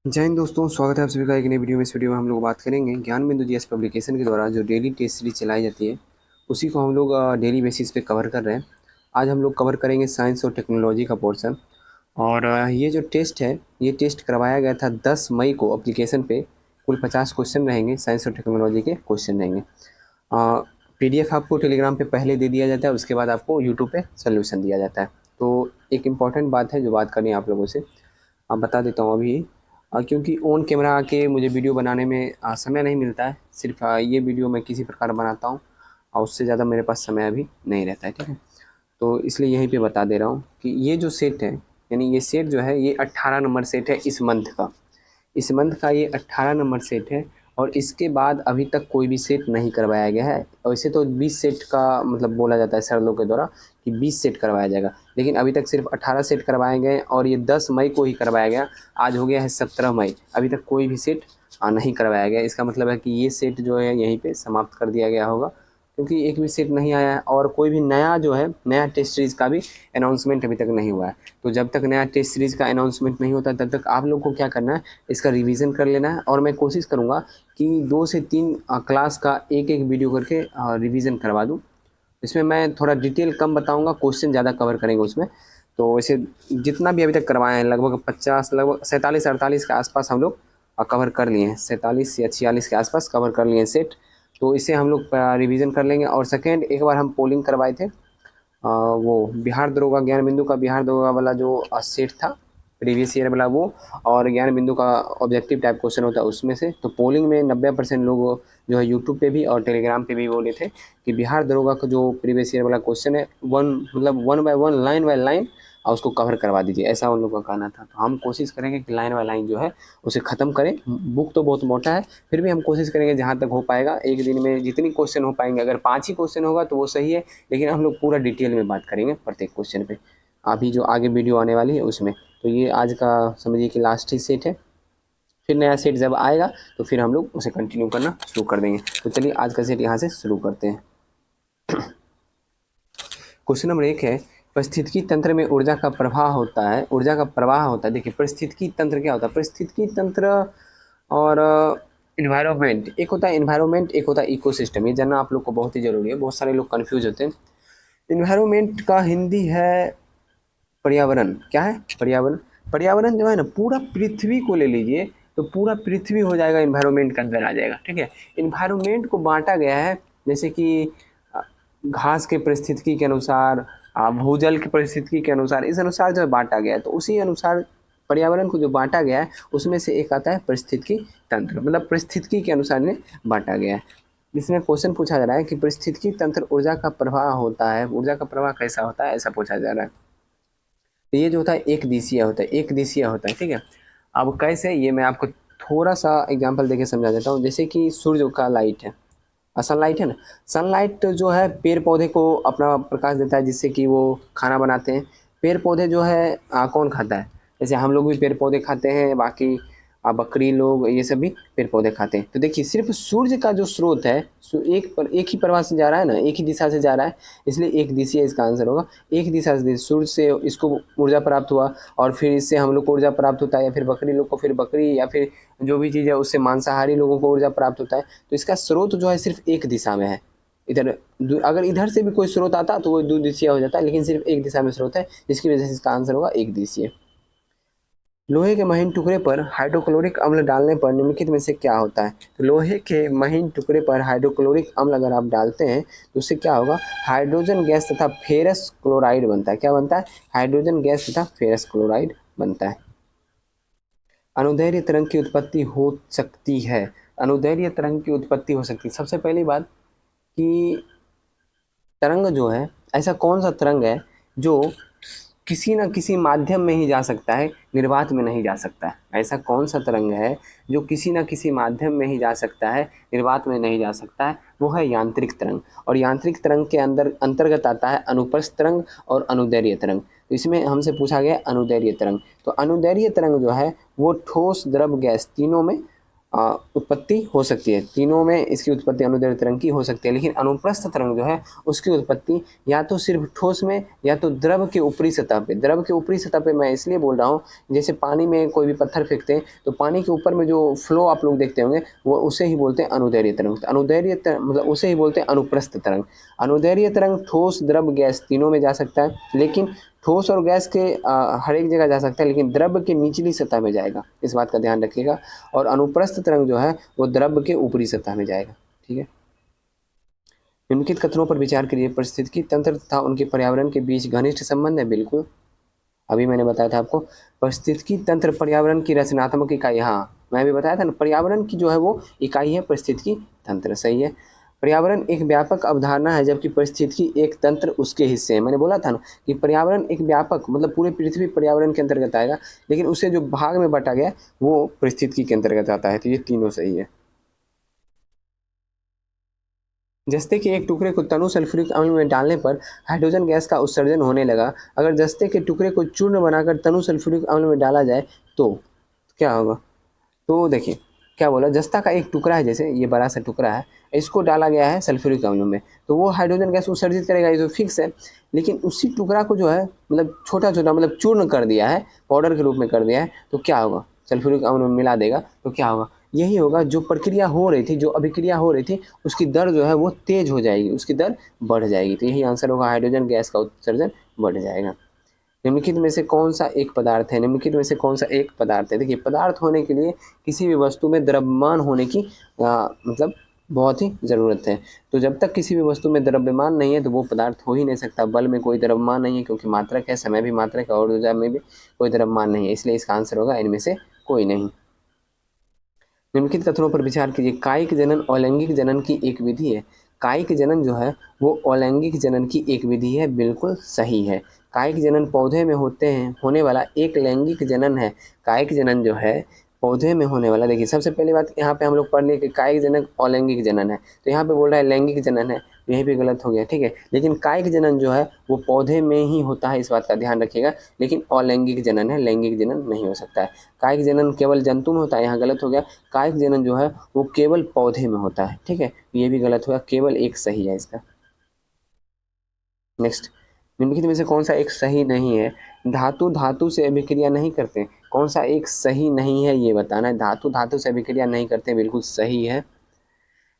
जय हिंद दोस्तों, स्वागत है आप सभी का एक नई वीडियो में। इस वीडियो में हम लोग बात करेंगे ज्ञान बिंदु जीएस पब्लिकेशन के द्वारा जो डेली टेस्ट सीरीज चलाई जाती है, उसी को हम लोग डेली बेसिस पे कवर कर रहे हैं। आज हम लोग कवर करेंगे साइंस और टेक्नोलॉजी का पोर्शन। और ये जो टेस्ट है, ये टेस्ट करवाया गया था 10 मई को एप्लीकेशन पे। कुल 50 क्वेश्चन रहेंगे, साइंस और टेक्नोलॉजी के क्वेश्चन रहेंगे। PDF आपको टेलीग्राम पे पहले दे दिया जाता है, उसके बाद आपको यूट्यूब पे सोल्यूशन दिया जाता है। तो एक इम्पॉर्टेंट बात है जो बात करनी है आप लोगों से, आप बता देता हूँ अभी। क्योंकि ऑन कैमरा आके मुझे वीडियो बनाने में समय नहीं मिलता है। सिर्फ ये वीडियो मैं किसी प्रकार बनाता हूँ और उससे ज़्यादा मेरे पास समय अभी नहीं रहता है, ठीक है। तो इसलिए यहीं पे बता दे रहा हूँ कि ये जो सेट है, यानी ये सेट जो है, ये 18 नंबर सेट है इस मंथ का। इस मंथ का ये 18 नंबर सेट है और इसके बाद अभी तक कोई भी सेट नहीं करवाया गया है। वैसे तो 20 सेट का मतलब बोला जाता है सर लोग के द्वारा कि 20 सेट करवाया जाएगा, लेकिन अभी तक सिर्फ 18 सेट करवाए गए और ये 10 मई को ही करवाया गया। आज हो गया है 17 मई, अभी तक कोई भी सेट नहीं करवाया गया। इसका मतलब है कि ये सेट जो है यहीं पे समाप्त कर दिया गया होगा, क्योंकि एक भी सेट नहीं आया है और कोई भी नया जो है, नया टेस्ट सीरीज़ का भी अनाउंसमेंट अभी तक नहीं हुआ है। तो जब तक नया टेस्ट सीरीज़ का अनाउंसमेंट नहीं होता तब तक आप लोग को क्या करना है, इसका रिवीजन कर लेना है। और मैं कोशिश करूँगा कि 2 से 3 क्लास का एक एक वीडियो करके रिवीजन करवा दूँ। इसमें मैं थोड़ा डिटेल कम बताऊँगा, क्वेश्चन ज़्यादा कवर करेंगे उसमें। तो वैसे जितना भी अभी तक करवाए हैं, लगभग 50, लगभग 47-48 के आसपास हम लोग कवर कर लिए हैं। 47 या 46 के आसपास कवर कर लिए हैं सेट। तो इसे हम लोग रिवीजन कर लेंगे। और सेकेंड, एक बार हम पोलिंग करवाए थे, वो बिहार दरोगा ज्ञान बिंदु का बिहार दरोगा वाला जो सेट था, प्रीवियस ईयर वाला वो, और ज्ञान बिंदु का ऑब्जेक्टिव टाइप क्वेश्चन होता है उसमें से। तो पोलिंग में 90% लोग जो है यूट्यूब पे भी और टेलीग्राम पे भी बोले थे कि बिहार दरोगा का जो प्रीवियस ईयर वाला क्वेश्चन है, one by one, line by line और उसको कवर करवा दीजिए, ऐसा उन लोगों का कहना था। तो हम कोशिश करेंगे कि लाइन बाय लाइन जो है उसे ख़त्म करें। बुक तो बहुत मोटा है, फिर भी हम कोशिश करेंगे जहाँ तक हो पाएगा एक दिन में जितनी क्वेश्चन हो पाएंगे। अगर 5 ही क्वेश्चन होगा तो वो सही है, लेकिन हम लोग पूरा डिटेल में बात करेंगे प्रत्येक क्वेश्चन पे, अभी जो आगे वीडियो आने वाली है उसमें। तो ये आज का समझिए कि लास्ट ही सेट है। फिर नया सेट जब आएगा तो फिर हम लोग उसे कंटिन्यू करना शुरू कर देंगे। तो चलिए आज का सेट यहाँ से शुरू करते हैं। क्वेश्चन नंबर 1 है, पारिस्थितिकी तंत्र में ऊर्जा का प्रवाह होता है, ऊर्जा का प्रवाह होता है। देखिए पारिस्थितिकी तंत्र क्या होता है, पारिस्थितिकी तंत्र और इन्वायरमेंट, एक होता है इन्वायरमेंट, एक होता है इकोसिस्टम। ये जानना आप लोग को बहुत ही जरूरी है, बहुत सारे लोग कंफ्यूज होते हैं। इन्वायरमेंट का हिंदी है पर्यावरण। क्या है? पर्यावरण। पर्यावरण जो है ना, पूरा पृथ्वी को ले लीजिए तो पूरा पृथ्वी हो जाएगा, इन्वायरमेंट के अंदर आ जाएगा, ठीक है। इन्वायरमेंट को बांटा गया है जैसे कि घास के परिस्थितिकी के अनुसार, भूजल की परिस्थितिकी के अनुसार, इस अनुसार जो है बांटा गया है। तो उसी अनुसार पर्यावरण को जो बांटा गया है उसमें से एक आता है परिस्थितिकी तंत्र, मतलब परिस्थितिकी के अनुसार इन्हें बांटा गया है। इसमें क्वेश्चन पूछा जा रहा है कि परिस्थितिकी तंत्र ऊर्जा का प्रवाह होता है, ऊर्जा का प्रवाह कैसा होता है, ऐसा पूछा जा रहा है। तो ये जो होता है एक दिशीय होता है, एक दिशीय होता है, ठीक है। अब कैसे, ये मैं आपको थोड़ा सा एग्जांपल देके समझा देता हूँ। जैसे कि सूर्य का लाइट है, सनलाइट है ना, सनलाइट जो है पेड़ पौधे को अपना प्रकाश देता है जिससे कि वो खाना बनाते हैं। पेड़ पौधे जो है कौन खाता है, जैसे हम लोग भी पेड़ पौधे खाते हैं, बाकी बकरी लोग ये सब भी पेड़ पौधे खाते हैं। तो देखिए सिर्फ सूर्य का जो स्रोत है, एक ही प्रवाह से जा रहा है ना, एक ही दिशा से जा रहा है, इसलिए एक दिशीय इसका आंसर होगा। एक दिशा से सूर्य से इसको ऊर्जा प्राप्त हुआ और फिर इससे हम लोग को ऊर्जा प्राप्त होता है, या फिर बकरी लोग को फिर बकरी, या फिर जो भी चीज़ है उससे मांसाहारी लोगों को ऊर्जा प्राप्त होता है। तो इसका स्रोत जो है सिर्फ एक दिशा में है। इधर अगर इधर से भी कोई स्रोत आता तो वो दो दिशीय हो जाता है, लेकिन सिर्फ एक दिशा में स्रोत है, जिसकी वजह से इसका आंसर होगा एक दिशीय। लोहे के महीन टुकड़े पर हाइड्रोक्लोरिक अम्ल डालने पर निम्नलिखित में से क्या होता है। तो लोहे के महीन टुकड़े पर हाइड्रोक्लोरिक अम्ल अगर आप डालते हैं तो उससे क्या होगा, हाइड्रोजन गैस तथा फेरस क्लोराइड बनता है। क्या बनता है? हाइड्रोजन गैस तथा फेरस क्लोराइड बनता है। अनुदैर्ध्य तरंग की उत्पत्ति हो सकती है, अनुदैर्ध्य तरंग की उत्पत्ति हो सकती है। सबसे पहली बात कि तरंग जो है, ऐसा कौन सा तरंग है जो किसी न किसी माध्यम में ही जा सकता है, निर्वात में नहीं जा सकता है। ऐसा कौन सा तरंग है जो किसी न किसी माध्यम में ही जा सकता है, निर्वात में नहीं जा सकता है? वो है यांत्रिक तरंग। और यांत्रिक तरंग के अंदर अंतर्गत आता है अनुप्रस्थ तरंग और अनुदैर्ध्य तरंग। तो इसमें हमसे पूछा गया अनुदैर्ध्य तरंग। तो अनुदैर्ध्य तरंग जो है वो ठोस, द्रव, गैस तीनों में उत्पत्ति हो सकती है। तीनों में इसकी उत्पत्ति अनुदैर्ध्य तरंग की हो सकती है, लेकिन अनुप्रस्थ तरंग जो है उसकी उत्पत्ति या तो सिर्फ ठोस में या तो द्रव के ऊपरी सतह पे। द्रव के ऊपरी सतह पे मैं इसलिए बोल रहा हूँ, जैसे पानी में कोई भी पत्थर फेंकते हैं तो पानी के ऊपर में जो फ्लो आप लोग देखते होंगे वो उसे ही बोलते हैं अनुदैर्ध्य तरंग। अनुदैर्ध्य तरंग मतलब उसे ही बोलते हैं अनुप्रस्थ तरंग। अनुदैर्ध्य तरंग ठोस, द्रव, गैस तीनों में जा सकता है, लेकिन ठोस और गैस के हर एक जगह जा सकता है, लेकिन द्रव के निचली सतह में जाएगा, इस बात का ध्यान रखिएगा। और अनुप्रस्थ तरंग जो है वो द्रव के ऊपरी सतह में जाएगा। ठीक है, निम्नलिखित कथनों पर विचार करिए। पारिस्थितिकी तंत्र तथा उनके पर्यावरण के बीच घनिष्ठ संबंध है। बिल्कुल, अभी मैंने बताया था आपको, पारिस्थितिकी तंत्र पर्यावरण की रचनात्मक इकाई। हाँ, मैं भी बताया था ना, पर्यावरण की जो है वो इकाई है पारिस्थितिकी तंत्र। सही है। पर्यावरण एक व्यापक अवधारणा है, जबकि पारिस्थितिकी एक तंत्र उसके हिस्से हैं। मैंने बोला था ना कि पर्यावरण एक व्यापक मतलब पूरी पृथ्वी पर्यावरण के अंतर्गत आएगा, लेकिन उसे जो भाग में बांटा गया वो पारिस्थितिकी के अंतर्गत आता है। तो ये तीनों सही है। जस्ते के एक टुकड़े को तनु सल्फ्यूरिक अम्ल में डालने पर हाइड्रोजन गैस का उत्सर्जन होने लगा। अगर जस्ते के टुकड़े को चूर्ण बनाकर तनु सल्फ्यूरिक अम्ल में डाला जाए तो क्या होगा? तो देखिए क्या बोला, जस्ता का एक टुकड़ा है, जैसे ये बड़ा सा टुकड़ा है, इसको डाला गया है सल्फ्यूरिक अम्ल में, तो वो हाइड्रोजन गैस उत्सर्जित करेगा, ये तो फिक्स है। लेकिन उसी टुकड़ा को जो है मतलब छोटा छोटा मतलब चूर्ण कर दिया है, पाउडर के रूप में कर दिया है, तो क्या होगा? सल्फ्यूरिक अम्ल में मिला देगा तो क्या होगा? यही होगा, जो प्रक्रिया हो रही थी, जो अभिक्रिया हो रही थी, उसकी दर जो है वो तेज हो जाएगी, उसकी दर बढ़ जाएगी। तो यही आंसर होगा, हाइड्रोजन गैस का उत्सर्जन बढ़ जाएगा। निम्नलिखित में से कौन सा एक पदार्थ है? निम्नलिखित में से कौन सा एक पदार्थ है? देखिए, पदार्थ होने के लिए किसी भी वस्तु में द्रव्यमान होने की मतलब बहुत ही ज़रूरत है। तो जब तक किसी भी वस्तु में द्रव्यमान नहीं है तो वो पदार्थ हो ही नहीं सकता। बल में कोई द्रव्यमान नहीं है क्योंकि मात्रक है, समय भी मात्रक है, और ऊर्जा में भी कोई द्रव्यमान नहीं है, इसलिए इसका आंसर होगा इनमें से कोई नहीं। निम्नलिखित कथनों पर विचार कीजिए। कायिक जनन अलैंगिक जनन की एक विधि है। कायिक जनन जो है वो अलैंगिक जनन की एक विधि है। बिल्कुल सही है। कायिक जनन पौधे में होने वाला एक लैंगिक जनन है। कायिक जनन जो है पौधे में होने वाला, देखिए सबसे पहली बात यहाँ पे हम लोग पढ़ लिए कि कायिक जनन अलैंगिक जनन है, तो यहाँ पे बोल रहा है लैंगिक जनन है, यहीं पे गलत हो गया। ठीक है, लेकिन कायिक जनन जो है वो पौधे में ही होता है, इस बात का ध्यान रखिएगा। लेकिन अलैंगिक जनन है, लैंगिक जनन नहीं हो सकता है। कायिक जनन केवल जंतु में होता है, यहाँ गलत हो गया। कायिक जनन जो है वो केवल पौधे में होता है। ठीक है, ये भी गलत हुआ, केवल एक सही है इसका। नेक्स्ट, निम्नलिखित में से कौन सा एक सही नहीं है? धातु धातु से अभिक्रिया नहीं करते। कौन सा एक सही नहीं है ये बताना है। धातु धातु से अभिक्रिया नहीं करते, बिल्कुल सही है।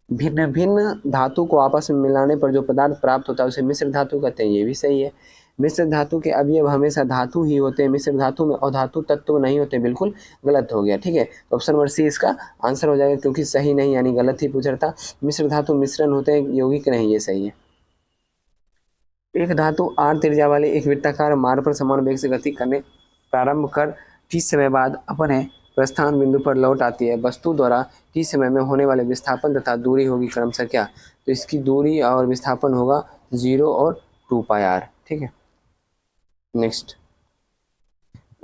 भिन्न भिन्न धातु को आपस में मिलाने पर जो पदार्थ प्राप्त होता है उसे मिश्र धातु कहते हैं, ये भी सही है। मिश्र धातु के अवयव हमेशा धातु ही होते हैं, मिश्र धातु में अधातु तत्व नहीं होते, बिल्कुल गलत हो गया। ठीक है, तो ऑप्शन नंबर सी इसका आंसर हो जाएगा, क्योंकि सही नहीं यानी गलत ही पूछ रहा था। मिश्र धातु मिश्रण होते हैं, यौगिक नहीं, ये सही है। एक धातु r त्रिज्या वाले एक वृत्ताकार मार्ग पर समान वेग से गति करने प्रारंभ कर t समय बाद अपने प्रस्थान बिंदु पर लौट आती है। वस्तु द्वारा t समय में होने वाले विस्थापन तथा दूरी होगी क्रमशः क्या? तो इसकी दूरी और विस्थापन होगा 0 और 2πr। ठीक है, नेक्स्ट,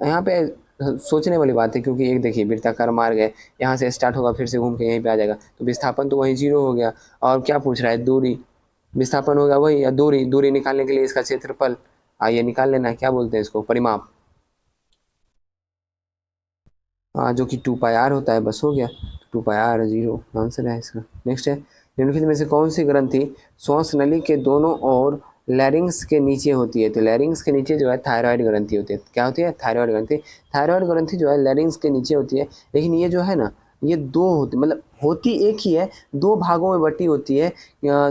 यहाँ पे सोचने वाली बात है, क्योंकि एक देखिए वृत्ताकार मार्ग है, यहाँ से स्टार्ट होगा फिर से घूम के यहीं पे आ जाएगा, तो विस्थापन तो वही 0 हो गया। और क्या पूछ रहा है? दूरी। विस्थापन होगा वही, या दूरी। दूरी निकालने के लिए इसका क्षेत्रफल आइए निकाल लेना है, क्या बोलते हैं इसको? परिमाप। जो कि 2πr होता है, बस हो गया। 2πr 0 आंसर है इसका। नेक्स्ट है, निम्नलिखित में से कौन सी ग्रंथि श्वास नली के दोनों ओर लैरिंग्स के नीचे होती है? तो लैरिंग्स के नीचे जो है थायराइड ग्रंथि होती है। क्या होती है? थायराइड ग्रंथि। थायराइड ग्रंथि जो है लैरिंग्स के नीचे होती है, लेकिन ये जो है ना, ये दो होती, मतलब होती एक ही है, दो भागों में बटी होती है।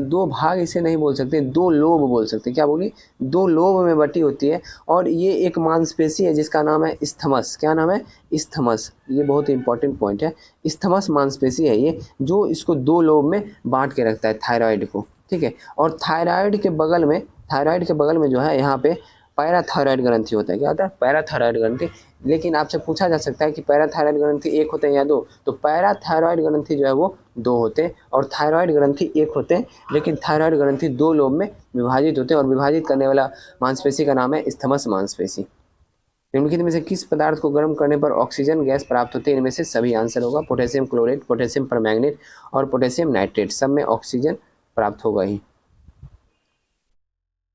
दो भाग इसे नहीं बोल सकते, दो लोब बोल सकते हैं। क्या बोली? दो लोब में बटी होती है। और ये एक मांसपेशी है जिसका नाम है इस्थमस। क्या नाम है? इस्थमस। ये बहुत ही इंपॉर्टेंट पॉइंट है। इस्थमस मांसपेशी है ये, जो इसको दो लोब में बांट के रखता है थायराइड को। ठीक है, और थायराइड के बगल में जो है यहाँ पे पैराथायराइड ग्रंथि होता है। क्या होता है? पैराथायराइड ग्रंथि। लेकिन आपसे पूछा जा सकता है कि पैराथायराइड ग्रंथि एक होते हैं या दो, तो पैराथायराइड ग्रंथि जो है वो दो होते हैं और थायराइड ग्रंथि एक होते हैं, लेकिन थायराइड ग्रंथि दो लोब में विभाजित होते हैं, और विभाजित करने वाला मांसपेशी का नाम है इस्थमस मांसपेशी। निम्नलिखित में से किस पदार्थ को गर्म करने पर ऑक्सीजन गैस प्राप्त होती है? इनमें से सभी आंसर होगा। पोटेशियम क्लोरेट, पोटेशियम परमैंगनेट और पोटेशियम नाइट्रेट, सब में ऑक्सीजन प्राप्त होगा ही।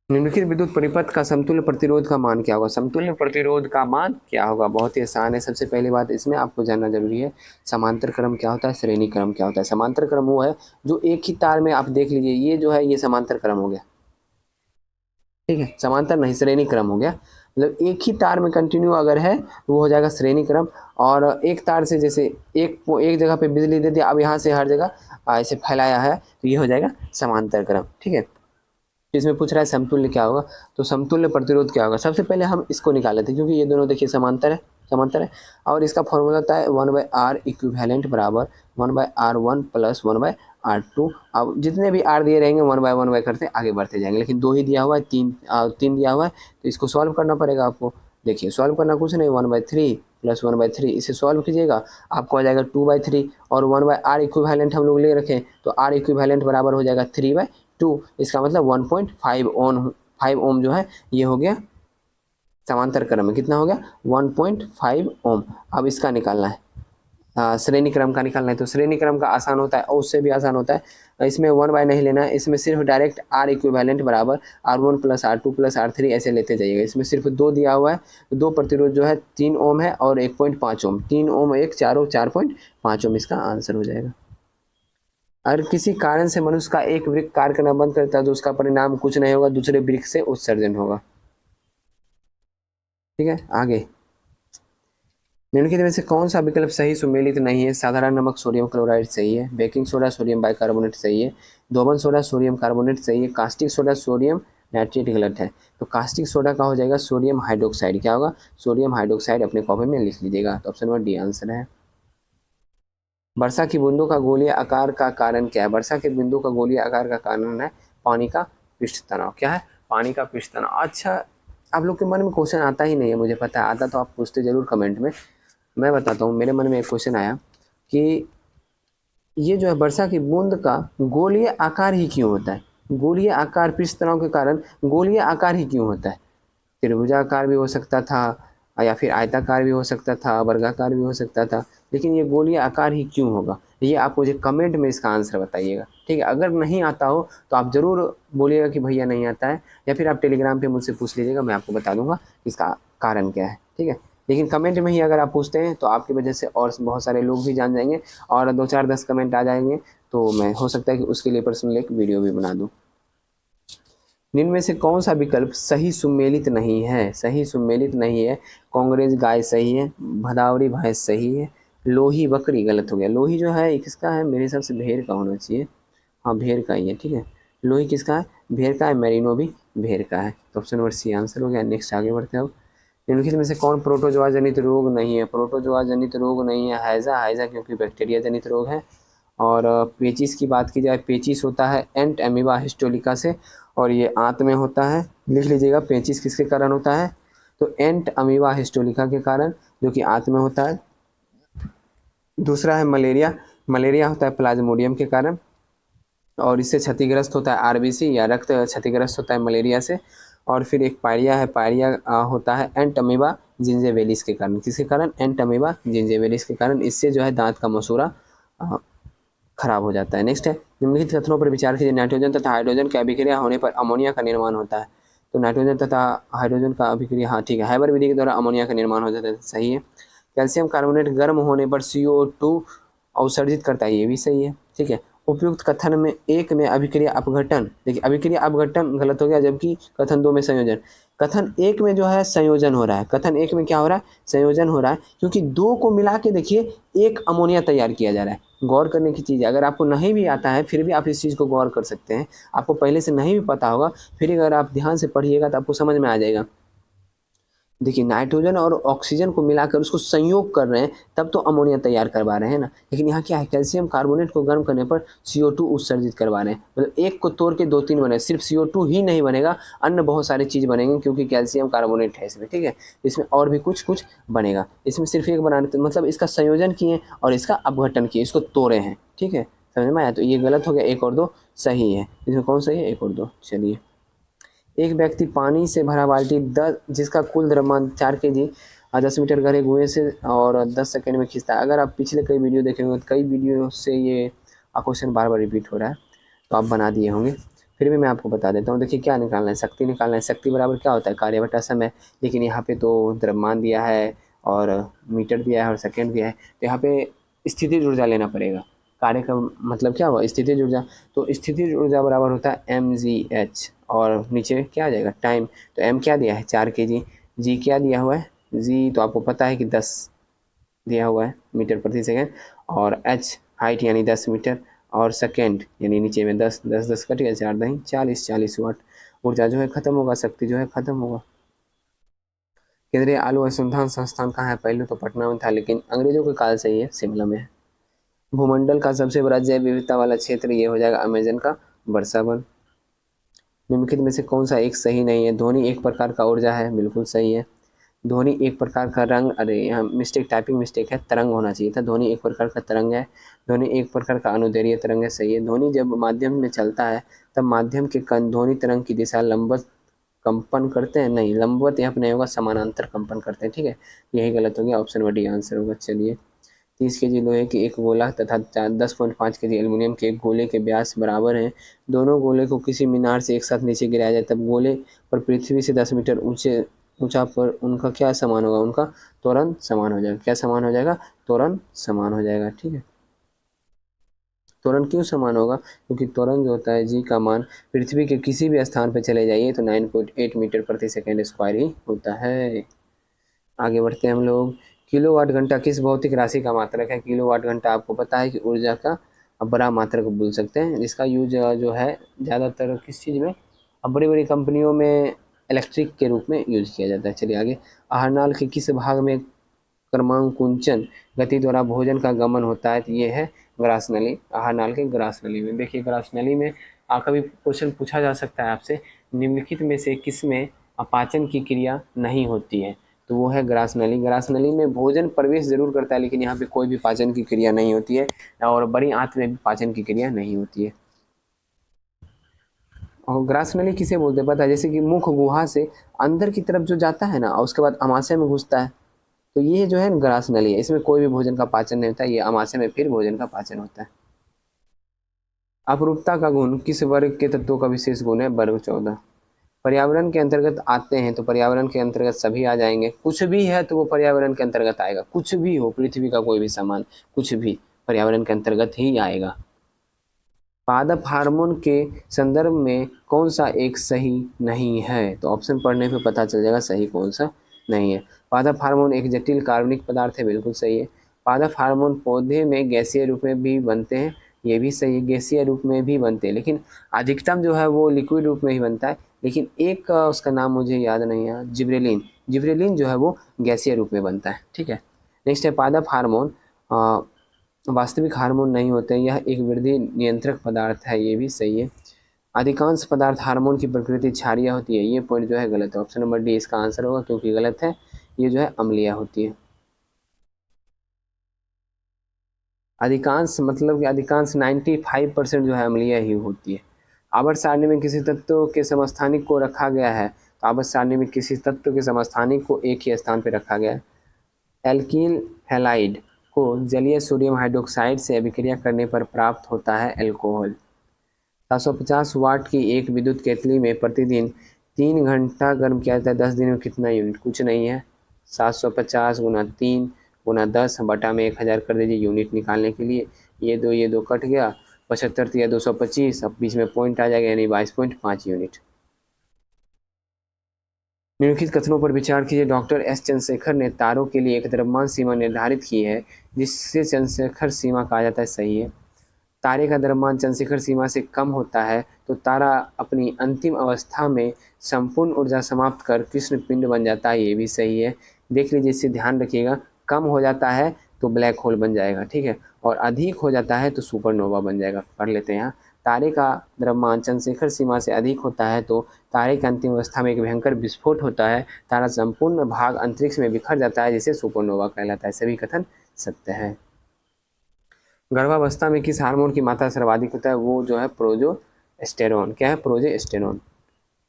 निम्नलिखित विद्युत परिपथ का समतुल्य प्रतिरोध का मान क्या होगा। समतुल्य प्रतिरोध का मान क्या होगा, बहुत ही आसान है। सबसे पहली बात इसमें आपको जानना जरूरी है समांतर क्रम क्या होता है, श्रेणी क्रम क्या होता है। समांतर क्रम वो है जो एक ही तार में, आप देख लीजिए ये जो है ये समांतर क्रम हो गया, ठीक है। समांतर नहीं, श्रेणी क्रम हो गया, मतलब एक ही तार में कंटिन्यू अगर है तो वो हो जाएगा श्रेणी क्रम। और एक तार से जैसे एक जगह पे बिजली दे दिया, अब यहाँ से हर जगह ऐसे फैलाया है तो ये हो जाएगा समांतर क्रम, ठीक है। इसमें पूछ रहा है समतुल्य क्या होगा, तो समतुल्य प्रतिरोध क्या होगा। सबसे पहले हम इसको निकाल लेते हैं क्योंकि ये दोनों देखिए समांतर है और इसका फॉर्मूला होता है 1/r इक्विवेलेंट बराबर 1/r1 प्लस 1/r2। अब जितने भी आर दिए रहेंगे 1/1 करते आगे बढ़ते जाएंगे, लेकिन 2 ही दिया हुआ है, तीन दिया हुआ है तो इसको सॉल्व करना पड़ेगा आपको। देखिए सॉल्व करना कुछ नहीं, 1/3 प्लस 1/3 इसे सॉल्व कीजिएगा आपको आ जाएगा 2/3 और 1/r इक्विवेलेंट हम लोग ले रखें तो r इक्विवेलेंट बराबर हो जाएगा 3/2। इसका मतलब 1.5 ओम जो है ये हो गया समांतर क्रम में, कितना हो गया 1.5 ओम। अब इसका निकालना है श्रेणी क्रम का निकालना है, तो श्रेणी क्रम का आसान होता है और उससे भी आसान होता है। इसमें 1/, नहीं लेना है, इसमें सिर्फ डायरेक्ट r इक्विवेलेंट बराबर r1 plus r2 plus r3 ऐसे लेते जाइएगा। इसमें सिर्फ 2 दिया हुआ है, दो प्रतिरोध जो है 3 ओम है और 1.5 ओम, 3 ओम 1 4 4.5 ओम इसका आंसर हो जाएगा। अगर किसी कारण से मनुष्य का एक वृक्क कार्य करना बंद करता है तो उसका परिणाम कुछ नहीं होगा, दूसरे वृक्क से उत्सर्जन होगा, ठीक है। आगे निम्नलिखित में से कौन सा विकल्प सही सुमेलित नहीं है। साधारण नमक सोडियम क्लोराइड सही है, बेकिंग सोडा सोडियम बाइकार्बोनेट सही है, दोबन सोडा सोडियम कार्बोनेट सही है, कास्टिक सोडा सोडियम नाइट्रेट गलत है। तो कास्टिक सोडा का हो जाएगा सोडियम हाइड्रोक्साइड, क्या होगा सोडियम हाइड्रोक्साइड, अपने कॉपी में लिख लीजिएगा। तो ऑप्शन नंबर डी आंसर है। वर्षा की बूंदों का गोलीय आकार का कारण क्या है। वर्षा के बिंदु का गोलीय आकार का कारण है पानी का पृष्ठ तनाव। क्या है, पानी का पृष्ठ तनाव। अच्छा, आप लोग के मन में क्वेश्चन आता ही नहीं है, मुझे पता है, आता तो आप पूछते जरूर कमेंट में। मैं बताता हूँ, मेरे मन में एक क्वेश्चन आया कि ये जो है वर्षा की बूंद का गोलीय आकार ही क्यों होता है। गोलीय आकार पृष्ठ तनाव के कारण गोलीय आकार ही क्यों होता है। त्रिभुजाकार भी हो सकता था या फिर आयताकार भी हो सकता था, वर्गाकार भी हो सकता था, लेकिन ये गोलीय आकार ही क्यों होगा, ये आप मुझे कमेंट में इसका आंसर बताइएगा, ठीक है। अगर नहीं आता हो तो आप ज़रूर बोलिएगा कि भैया नहीं आता है, या फिर आप टेलीग्राम पे मुझसे पूछ लीजिएगा, मैं आपको बता दूंगा इसका कारण क्या है, ठीक है। लेकिन कमेंट में ही अगर आप पूछते हैं तो आपकी वजह से और बहुत सारे लोग भी जान जाएंगे और 2 4 10 कमेंट आ जाएंगे, तो मैं हो सकता है कि उसके लिए पर्सनल एक वीडियो भी बना दूँ। निम्न में से कौन सा विकल्प सही सुमेलित नहीं है। सही सुमेलित नहीं है। कांग्रेस गाय सही है, भदावरी भैंस सही है, लोही बकरी गलत हो गया। लोही जो है किसका है, मेरे हिसाब से भेड़ का होना चाहिए, हाँ भेड़ का ही है, ठीक है। लोही किसका है, भेड़ का है, मेरिनो भी भेड़ का है, तो ऑप्शन नंबर सी आंसर हो गया। नेक्स्ट आगे बढ़ते हैं। अब निम्नलिखित में से कौन प्रोटोजोआ जनित रोग नहीं है। प्रोटोजोआ जनित रोग नहीं है हैजा क्योंकि बैक्टीरिया जनित रोग है। और पेचिस की बात की जाए, पेचिस होता है एंट एमीबा हिस्टोलिका से और ये आंत में होता है, लिख लीजिएगा पेचिस किसके कारण होता है, तो एंट अमीबा हिस्टोलिका के कारण, जो कि आंत में होता है। दूसरा है मलेरिया, मलेरिया होता है प्लाज्मोडियम के कारण और इससे क्षतिग्रस्त होता है आरबीसी या रक्त क्षतिग्रस्त होता है मलेरिया से। और फिर एक पायरिया है, पायरिया होता है एंट अमीबा जिंजेवेलिस के कारण, किसके कारण, एंट अमीबा जिंजेवेलिस के कारण। इससे जो है दांत का मसूड़ा खराब हो जाता है। नेक्स्ट है, निम्नलिखित कथनों पर विचार कीजिए। नाइट्रोजन तथा हाइड्रोजन की अभिक्रिया होने पर अमोनिया का निर्माण होता है। तो नाइट्रोजन तथा हाइड्रोजन का अभिक्रिया, हाँ ठीक है, हैबर विधि के द्वारा अमोनिया का निर्माण हो जाता है, सही है। कैल्शियम कार्बोनेट गर्म होने पर CO2 अवसर्जित करता है, ये भी सही है, ठीक है। उपयुक्त कथन में एक में अभिक्रिया अपघटन, देखिए अभिक्रिया अपघटन गलत हो गया, जबकि कथन 2 में संयोजन। कथन 1 में जो है संयोजन हो रहा है, कथन 1 में क्या हो रहा है, संयोजन हो रहा है, क्योंकि 2 को मिला के देखिए एक अमोनिया तैयार किया जा रहा है। गौर करने की चीज़ है, अगर आपको नहीं भी आता है फिर भी आप इस चीज़ को गौर कर सकते हैं। आपको पहले से नहीं भी पता होगा, फिर अगर आप ध्यान से पढ़िएगा तो आपको समझ में आ जाएगा। देखिए नाइट्रोजन और ऑक्सीजन को मिलाकर उसको संयोग कर रहे हैं, तब तो अमोनिया तैयार करवा रहे हैं ना। लेकिन यहाँ क्या है, कैल्शियम कार्बोनेट को गर्म करने पर CO2 उत्सर्जित करवा रहे हैं, मतलब एक को तोड़ के 2-3 बने। सिर्फ CO2 ही नहीं बनेगा, अन्य बहुत सारी चीज़ बनेंगे क्योंकि कैल्शियम कार्बोनेट है इसमें, ठीक है। इसमें और भी कुछ बनेगा, इसमें सिर्फ एक बनाने, मतलब इसका संयोजन किए और इसका अपघटन किए, इसको तोड़े हैं, ठीक है, समझ में आया। तो ये गलत हो गया, 1 और 2 सही है। इसमें कौन सही है, 1 और 2। चलिए, एक व्यक्ति पानी से भरा बाल्टी 10 जिसका कुल द्रव्यमान 4 kg 10 मीटर गहरे कुएं से और 10 सेकंड में खींचता है। अगर आप पिछले कई वीडियो देखे होंगे तो कई वीडियो से ये क्वेश्चन बार बार रिपीट हो रहा है, तो आप बना दिए होंगे। फिर भी मैं आपको बता देता हूँ। देखिए क्या निकालना है, शक्ति निकालना है। शक्ति बराबर क्या होता है, कार्य बटा समय। लेकिन यहाँ पे तो द्रव्यमान दिया है और मीटर दिया है और सेकंड दिया है, तो यहाँ पे स्थितिज ऊर्जा लेना पड़ेगा। कार्य का मतलब क्या हुआ, स्थितिज ऊर्जा। तो स्थितिज ऊर्जा बराबर होता है mgh, और नीचे क्या आ जाएगा, टाइम। तो m क्या दिया है 4 kg, g क्या दिया हुआ है, g तो आपको पता है कि 10 दिया हुआ है मीटर प्रति सेकंड, और h हाइट यानी 10 मीटर, और सेकंड यानी नीचे में 10, 10 10 कट गया, 4 दही 40, 40 वाट ऊर्जा जो है खत्म होगा, शक्ति जो है खत्म होगा। केंद्रीय आलू अनुसंधान संस्थान कहाँ है, पहले तो पटना में था लेकिन अंग्रेजों के काल से ही है, शिमला में है। भूमंडल का सबसे बड़ा जैव विविधता वाला क्षेत्र ये हो जाएगा अमेजन का वर्षा वन। निम्नलिखित में से कौन सा एक सही नहीं है, ध्वनि एक प्रकार का ऊर्जा है, बिल्कुल सही है। ध्वनि एक प्रकार का रंग, अरे यहाँ मिस्टेक, टाइपिंग मिस्टेक है, तरंग होना चाहिए था। ध्वनि एक प्रकार का तरंग है, ध्वनि एक प्रकार का अनुदैर्घ्य तरंग है, सही है। ध्वनि जब माध्यम में चलता है तब माध्यम के कण ध्वनि तरंग की दिशा लंबवत कंपन करते हैं, नहीं लंबवत यहाँ पर नहीं होगा, समानांतर कंपन करते हैं, ठीक है। यही गलत हो गया, ऑप्शन डी आंसर होगा। चलिए 30 केजी लोहे की एक गोला तथा 10.5 केजी एल्युमिनियम के एक गोले के व्यास बराबर हैं। दोनों गोले को किसी मीनार से एक साथ नीचे गिराया जाए तब गोले पर पृथ्वी से 10 मीटर ऊंचा पर उनका क्या समान होगा, उनका त्वरण समान हो जाएगा। क्या समान हो जाएगा, त्वरण समान हो जाएगा, ठीक है। त्वरण क्यों समान होगा, क्योंकि त्वरण जो होता है जी का मान पृथ्वी के किसी भी स्थान पर चले जाइए तो 9.8 मीटर प्रति सेकेंड स्क्वायर ही होता है। आगे बढ़ते हैं हम लोग। किलोवाट घंटा किस भौतिक राशि का मात्रक है। किलोवाट घंटा आपको पता है कि ऊर्जा का बड़ा मात्रक बोल सकते हैं, जिसका यूज जो है ज़्यादातर किस चीज़ में, अब बड़ी बड़ी कंपनियों में इलेक्ट्रिक के रूप में यूज किया जाता है। चलिए आगे। आहारनाल के किस भाग में क्रमांकुंचन गति द्वारा भोजन का गमन होता है, तो ये है ग्रास नली। आहारनाल के ग्रास नली में। देखिए ग्रास नली में कभी क्वेश्चन पूछा जा सकता है आपसे, निम्नलिखित में से किस में अपाचन की क्रिया नहीं होती है, तो वो है ग्रास नली। ग्रास नली में भोजन प्रवेश जरूर करता है लेकिन यहाँ पे कोई भी पाचन की क्रिया नहीं होती है, और बड़ी आंत में भी पाचन की क्रिया नहीं होती है। और ग्रास नली किसे बोलते हैं पता है, जैसे कि मुख गुहा से अंदर की तरफ जो जाता है ना और उसके बाद अमाशय में घुसता है, तो ये जो है ग्रास नली है, इसमें कोई भी भोजन का पाचन नहीं होता है, ये अमाशय में फिर भोजन का पाचन होता है। अपरूपता का गुण किस वर्ग के तत्वों का विशेष गुण है, वर्ग 14। पर्यावरण के अंतर्गत आते हैं तो पर्यावरण के अंतर्गत सभी आ जाएंगे, कुछ भी है तो वो पर्यावरण के अंतर्गत आएगा, कुछ भी हो पृथ्वी का कोई भी सामान, कुछ भी पर्यावरण के अंतर्गत ही आएगा। पादप हार्मोन के संदर्भ में कौन सा एक सही नहीं है, तो ऑप्शन पढ़ने पे पता चल जाएगा सही कौन सा नहीं है। पादप हार्मोन एक जटिल कार्बनिक पदार्थ है, बिल्कुल सही है। पादप हार्मोन पौधे में गैसीय रूप में भी बनते हैं, ये भी सही है, गैसीय रूप में भी बनते हैं, लेकिन अधिकतम जो है वो लिक्विड रूप में ही बनता है। लेकिन एक उसका नाम मुझे याद नहीं है, जिब्रेलिन। जिब्रेलिन जो है वो गैसीय रूप में बनता है, ठीक है। नेक्स्ट है पादप हार्मोन वास्तविक हार्मोन नहीं होते हैं, यह एक वृद्धि नियंत्रक पदार्थ है, ये भी सही है। अधिकांश पदार्थ हार्मोन की प्रकृति क्षारीय होती है, ये पॉइंट जो है गलत है, ऑप्शन नंबर डी इसका आंसर होगा, क्योंकि गलत है, ये जो है अम्लीय होती है। अधिकांश मतलब कि अधिकांश 95% जो है अम्लीय ही होती है। आवर्त सारणी में किसी तत्व के समस्थानिक को रखा गया है, तो आवर्त सारणी में किसी तत्व के समस्थानिक को एक ही स्थान पर रखा गया है। एल्कील हैलाइड को जलीय सोडियम हाइड्रोक्साइड से अभिक्रिया करने पर प्राप्त होता है अल्कोहल। 750 वाट की एक विद्युत केतली में प्रतिदिन 3 घंटा गर्म किया जाता है, 10 दिन में कितना यूनिट, कुछ नहीं है, 750 गुना 3 गुना 10 बटा में 1000 कर दीजिए यूनिट निकालने के लिए। ये दो कट गया, 75 या 225, अब बीच में पॉइंट आ जाएगा यानी 22.5 यूनिट। निम्नलिखित कथनों पर विचार कीजिए। डॉक्टर एस चंद्रशेखर ने तारों के लिए एक द्रव्यमान सीमा निर्धारित की है जिससे चंद्रशेखर सीमा कहा जाता है, सही है। तारे का द्रव्यमान चंद्रशेखर सीमा से कम होता है तो तारा अपनी अंतिम अवस्था में संपूर्ण ऊर्जा समाप्त कर कृष्ण पिंड बन जाता है, ये भी सही है। देख लीजिए, इससे ध्यान रखिएगा, कम हो जाता है तो ब्लैक होल बन जाएगा, ठीक है, और अधिक हो जाता है तो सुपरनोवा बन जाएगा। पढ़ लेते हैं यहाँ। तारे का द्रव्यमान चंद्रशेखर सीमा से अधिक होता है तो तारे की अंतिम अवस्था में एक भयंकर विस्फोट होता है, तारा संपूर्ण भाग अंतरिक्ष में बिखर जाता है जिसे सुपरनोवा कहलाता है। सभी कथन सत्य है। गर्भावस्था में किस हार्मोन की मात्रा सर्वाधिक होता है, वो जो है प्रोजेस्टेरोन। क्या है, प्रोजेस्टेरोन।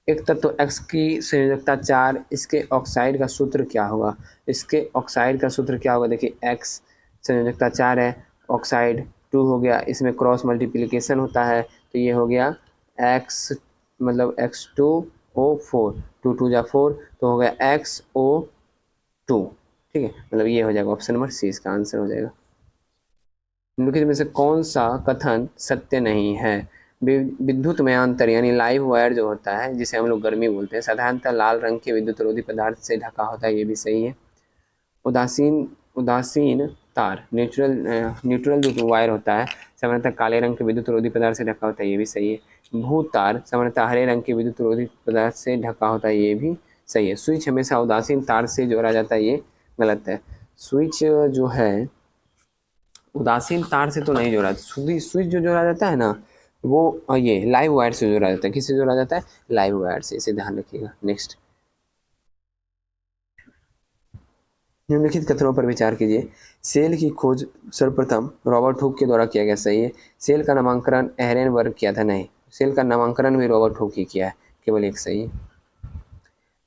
एक तत्व एक्स की संयोजकता 4, इसके ऑक्साइड का सूत्र क्या होगा, इसके ऑक्साइड का सूत्र क्या होगा, देखिए एक्स संयोजकता 4 है, ऑक्साइड 2 हो गया, इसमें क्रॉस मल्टीप्लिकेशन होता है तो ये हो गया एक्स मतलब X2O4, 2 2 जा 4 तो हो गया XO2, ठीक है। मतलब ये हो जाएगा ऑप्शन नंबर सी इसका आंसर हो जाएगा। निम्नलिखित में से कौन सा कथन सत्य नहीं है? विद्युत में अंतर यानी लाइव वायर जो होता है जिसे हम लोग गर्मी बोलते हैं साधारणतः लाल रंग के विद्युत रोधी पदार्थ से ढका होता है, ये भी सही है। उदासीन उदासीन तार न्यूट्रल न्यूट्रल जो वायर होता है सामान्यतः काले रंग के विद्युत रोधी पदार्थ से ढका होता है, ये भी सही है। भूत तार सामान्यतः हरे रंग के विद्युत रोधी पदार्थ से ढका होता है, ये भी सही है। स्विच हमेशा उदासीन तार से जोड़ा जाता है, ये गलत है। स्विच जो है उदासीन तार से तो नहीं जोड़ा, स्विच जो जोड़ा जाता है ना वो ये लाइव वायर से जोड़ा जाता है। किससे जोड़ा जाता है? लाइव वायर से, इसे ध्यान रखिएगा। नेक्स्ट, निम्नलिखित कथनों पर विचार कीजिए। सेल की खोज सर्वप्रथम रॉबर्ट हुक के द्वारा किया गया, सही है। सेल का नामकरण एहरेनबर्ग किया था, नहीं। सेल का नामकरण भी रॉबर्ट हुक ही किया है, केवल एक सही है।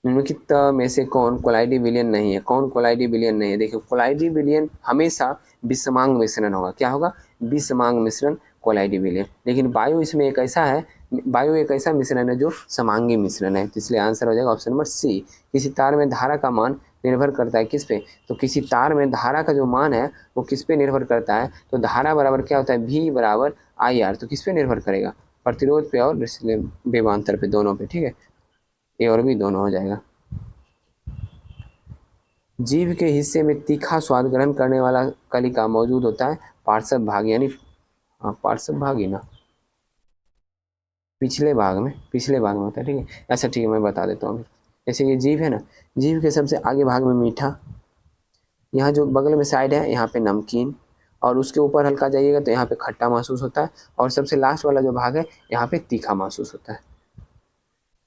निम्नलिखित में से कौन कोलाइडी विलयन नहीं है? कौन कोलाइडी विलयन नहीं है? देखिए कोलाइडी विलयन हमेशा विषमांग मिश्रण होगा। क्या होगा? विषमांग मिश्रण, कोलाइडी विलयन। लेकिन वायु इसमें एक ऐसा है, वायु एक ऐसा मिश्रण है जो समांगी मिश्रण है, तो इसलिए आंसर हो जाएगा ऑप्शन नंबर सी। किसी तार में धारा का मान निर्भर करता है किस पे? तो किसी तार में धारा का जो मान है वो किस पे निर्भर करता है? तो धारा बराबर क्या होता है? V बराबर IR। तो किस पे निर्भर करेगा? प्रतिरोध पे और विभवांतर पे, दोनों पे, ठीक है। ए और बी दोनों हो जाएगा। जीभ के हिस्से में तीखा स्वाद ग्रहण करने वाला कलिका मौजूद होता है पार्श्व भाग यानी पार्श्व भाग ही ना, पिछले भाग में होता है, ठीक है। अच्छा ठीक है, मैं बता देता हूँ। जैसे ये जीभ है ना, जीभ के सबसे आगे भाग में मीठा, यहाँ जो बगल में साइड है यहाँ पे नमकीन, और उसके ऊपर हल्का जाइएगा तो यहाँ पे खट्टा महसूस होता है, और सबसे लास्ट वाला जो भाग है यहाँ पे तीखा महसूस होता है।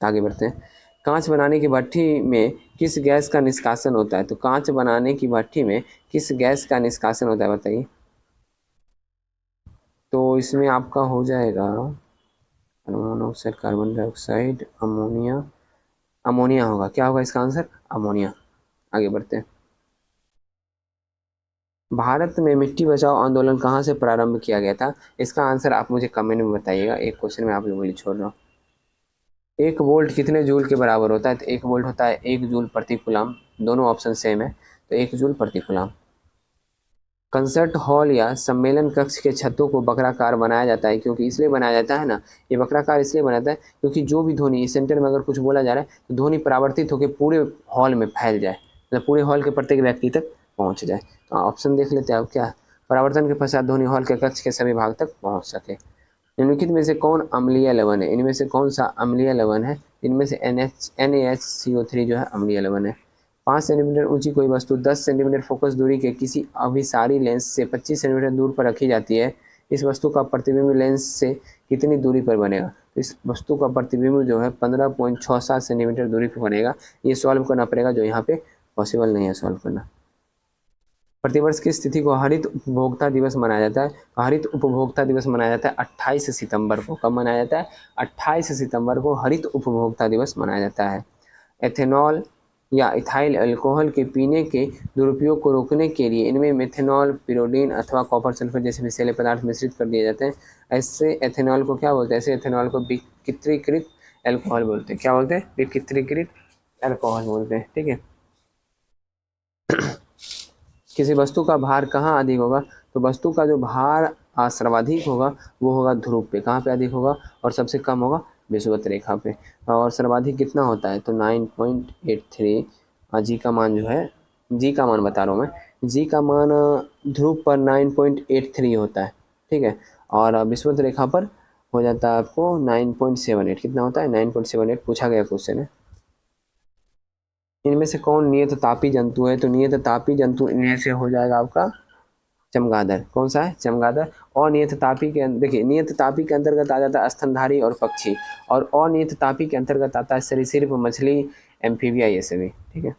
आगे बढ़ते हैं। कांच बनाने की भट्ठी में किस गैस का निष्कासन होता है? तो कांच बनाने की भट्ठी में किस गैस का निष्कासन होता है बताइए? तो इसमें आपका हो जाएगा carbon oxide, carbon dioxide, ammonia, ammonia होगा। क्या होगा इसका आंसर? अमोनिया। आगे बढ़ते हैं। भारत में मिट्टी बचाओ आंदोलन कहाँ से प्रारंभ किया गया था? इसका आंसर आप मुझे कमेंट में बताइएगा, एक क्वेश्चन में आप लोगों के लिए छोड़ रहा हूँ। 1 वोल्ट कितने जूल के बराबर होता है? तो 1 वोल्ट होता है 1 जूल प्रति कूलम, दोनों ऑप्शन सेम है, तो 1 जूल प्रति कूलम। कंसर्ट हॉल या सम्मेलन कक्ष के छतों को वक्राकार बनाया जाता है, क्योंकि इसलिए बनाया जाता है ना, ये वक्राकार इसलिए बनाता है क्योंकि जो भी ध्वनि सेंटर में अगर कुछ बोला जा रहा है तो ध्वनि परावर्तित होकर पूरे हॉल में फैल जाए, मतलब पूरे हॉल के प्रत्येक व्यक्ति तक पहुँच जाए। तो ऑप्शन देख लेते हैं आप, क्या? परावर्तन के पश्चात ध्वनि हॉल के कक्ष के सभी भाग तक पहुँच सके। निम्नलिखित में से कौन अम्लीय लवण है? इनमें से कौन सा अम्लीय लवण है? इनमें से NaHCO3 जो है अम्लीय लवण है। 5 सेंटीमीटर ऊंची कोई वस्तु 10 सेंटीमीटर फोकस दूरी के किसी अभिसारी लेंस से 25 सेंटीमीटर दूर पर रखी जाती है। इस वस्तु का प्रतिबिंब लेंस से कितनी दूरी पर बनेगा? तो इस वस्तु का प्रतिबिंब जो है 15.67 सेंटीमीटर दूरी पर बनेगा। ये सॉल्व करना पड़ेगा, जो यहाँ पे पॉसिबल नहीं है सॉल्व करना। प्रतिवर्ष किस तिथि को हरित उपभोक्ता दिवस मनाया जाता है? हरित उपभोक्ता दिवस मनाया जाता है 28 सितंबर को। कब मनाया जाता है? 28 सितंबर को हरित उपभोक्ता दिवस मनाया जाता है। एथेनॉल या इथाइल अल्कोहल के पीने के दुरुपयोग को रोकने के लिए इनमें मेथेनॉल, पिरोडीन अथवा कॉपर सल्फेट जैसे विषैले पदार्थ मिश्रित कर दिए जाते हैं। ऐसे एथेनॉल को क्या बोलते हैं? ऐसे एथेनॉल को विकित्रीकृत अल्कोहल बोलते हैं। क्या बोलते हैं? विकित्रीकृत अल्कोहल बोलते हैं, ठीक है। किसी वस्तु का भार कहाँ अधिक होगा? तो वस्तु का जो भार सर्वाधिक होगा वो होगा ध्रुव पे। कहाँ पे अधिक होगा? और सबसे कम होगा विषुवत रेखा पे। और सर्वाधिक कितना होता है? तो 9.83। जी का मान जो है, जी का मान बता रहा हूँ मैं, जी का मान ध्रुव पर 9.83 होता है, ठीक है। और विषुवत रेखा पर हो जाता है आपको 9.78। कितना होता है? 9.78 पूछा गया क्वेश्चन है। इनमें से कौन नियत तापी जंतु है? तो नियत तापी जंतु इनमें से हो जाएगा आपका चमगादड़। कौन सा है? चमगादड़। और नियत तापी के देखिए, नियत तापी के अंतर्गत आ जाता है स्तनधारी और पक्षी, और अनियत तापी के अंतर्गत आता है सरीसृप, मछली, एम्फीबिया, ये सभी, ठीक है।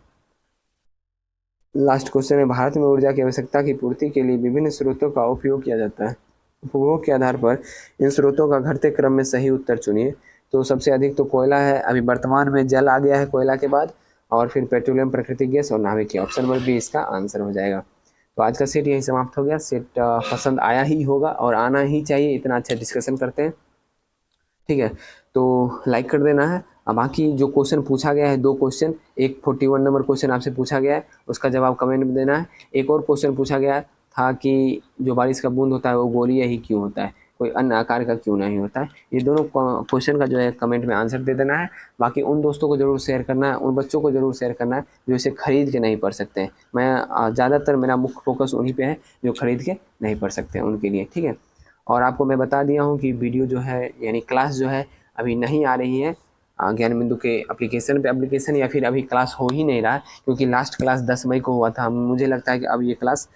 लास्ट क्वेश्चन है, भारत में ऊर्जा की आवश्यकता की पूर्ति के लिए विभिन्न स्रोतों का उपयोग किया जाता है। उपभोग के आधार पर इन स्रोतों का घटते क्रम में सही उत्तर चुनिए। तो सबसे अधिक तो कोयला है, अभी वर्तमान में जल आ गया है कोयला के बाद, और फिर पेट्रोलियम, प्राकृतिक गैस और नाभिकीय। ऑप्शन नंबर बी इसका आंसर हो जाएगा। तो आज का सेट यही समाप्त हो गया। सेट पसंद आया ही होगा और आना ही चाहिए, इतना अच्छा डिस्कशन करते हैं। ठीक है, तो लाइक कर देना है। अब बाकी जो क्वेश्चन पूछा गया है, 2 क्वेश्चन, एक 41 नंबर क्वेश्चन आपसे पूछा गया है, उसका जवाब कमेंट में देना है। एक और क्वेश्चन पूछा गया था कि जो बारिश का बूंद होता है वो गोलीय ही क्यों होता है, कोई अन्य आकार का क्यों नहीं होता है। ये दोनों क्वेश्चन का जो है कमेंट में आंसर दे देना है। बाकी उन दोस्तों को ज़रूर शेयर करना है, उन बच्चों को ज़रूर शेयर करना है जो इसे खरीद के नहीं पढ़ सकते हैं। मैं ज़्यादातर मेरा मुख्य फोकस उन्हीं पे है जो खरीद के नहीं पढ़ सकते हैं, उनके लिए। ठीक है, और आपको मैं बता दिया हूँ कि वीडियो जो है यानी क्लास जो है अभी नहीं आ रही है ज्ञान बिंदु के एप्लीकेशन या फिर अभी क्लास हो ही नहीं रहा है, क्योंकि लास्ट क्लास 10 मई को हुआ था। मुझे लगता है कि अब ये क्लास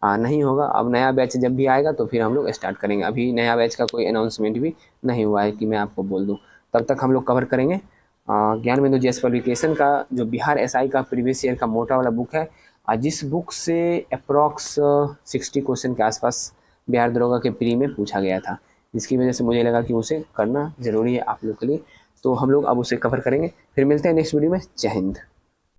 नहीं होगा। अब नया बैच जब भी आएगा तो फिर हम लोग स्टार्ट करेंगे। अभी नया बैच का कोई अनाउंसमेंट भी नहीं हुआ है कि मैं आपको बोल दूँ। तब तक हम लोग कवर करेंगे ज्ञान बिंदु जीएस पब्लिकेशन का जो बिहार एसआई का प्रीवियस ईयर का मोटा वाला बुक है, जिस बुक से अप्रॉक्स 60 क्वेश्चन के आसपास बिहार दरोगा के प्री में पूछा गया था, जिसकी वजह से मुझे लगा कि उसे करना ज़रूरी है आप लोग के लिए। तो हम लोग अब उसे कवर करेंगे। फिर मिलते हैं नेक्स्ट वीडियो में। जय हिंद।